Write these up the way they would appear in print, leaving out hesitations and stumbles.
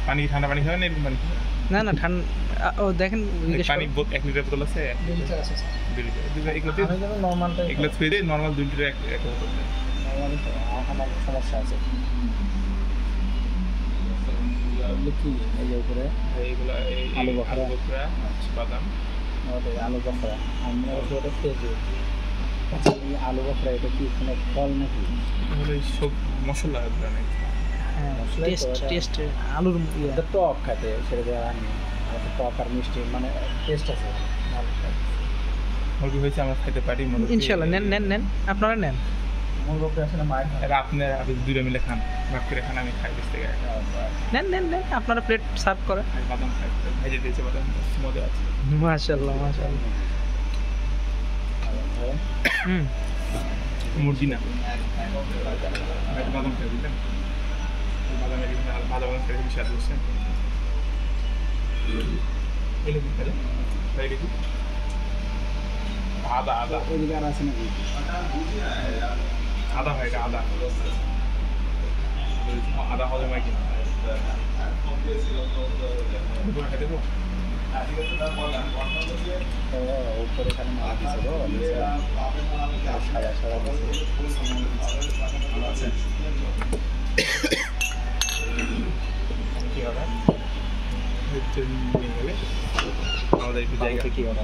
পানি ঠান্ডা পানি খাবেন এরকম পানি? না না ঠান্ডা। ও দেখেন পানি 1 লিটার বোতল আছে? 2 লিটার আছে স্যার। 2 লিটার এগুলোতে নরমালটা এগুলো থুয়ে দিই, নরমাল 2 লিটার এক বোতল দেন। নরমাল আমার সমস্যা আছে। এগুলো কি এই যে উপরে এইগুলো আলু বখরা বাদাম আমাদের আলু বখরা আমরা ওটা খেয়েছি। আচ্ছা এই আলু বখরা এটা কি কোনো ফল নাকি? এগুলো সব মশলা এগুলো নাকি? হ্যাঁ টেস্ট আলুর এটা টক খেতে সেটা দেওয়া আনি টক আর মিষ্টি মানে টেস্ট আছে ভালো। মুরগি হয়েছে আমরা খেতে পারি ইনশাআল্লাহ। নেন আপনারা নেন। মুরগি আসলে মায়ের আপনারা দুইটা মিলে খান, ভাগ করে খান, আমি খাই থেকে নেন আপনারা প্লেট সার্ভ করে। বাদাম খাই ভেজে দিয়েছে, বাদাম মজা আছে মাশাআল্লাহ। মুরগি না বাদাম খাই দিলেন, বাদামের ভালো বাদাম খেয়ে বেশি স্বাদ হচ্ছে। আদা ওইদিকে আর আছে নাকি? আদা হয় এটা আদা হলে মাই কিনা দেবো উপরে এখানে মাছ দিচ্ছে গো সাদা কি হবে নিয়ে গেলে আমাদের একটু জায়গা কি হবে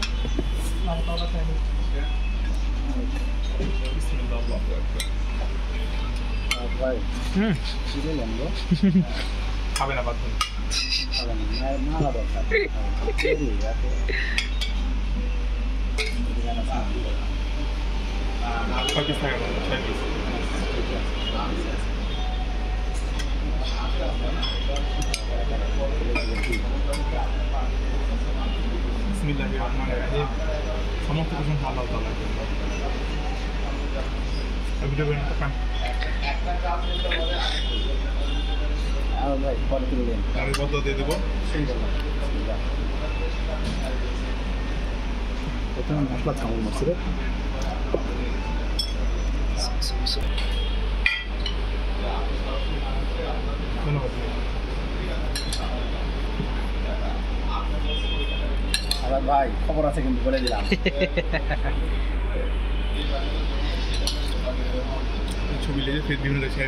খাবে না বাদ সমস্ত প্রশংসা আল্লাহ তাআলার। ভিডিও করে নিতে পারেন ভাই, পরে তুলে আমি কত দিয়ে দেবো? প্রথমে মশলা চামচ মারছে ধন্যবাদ। আবার ভাই খবর আছে কিন্তু বলে দিলাম। ছবি লেগে ফের বিভিন্ন দেশে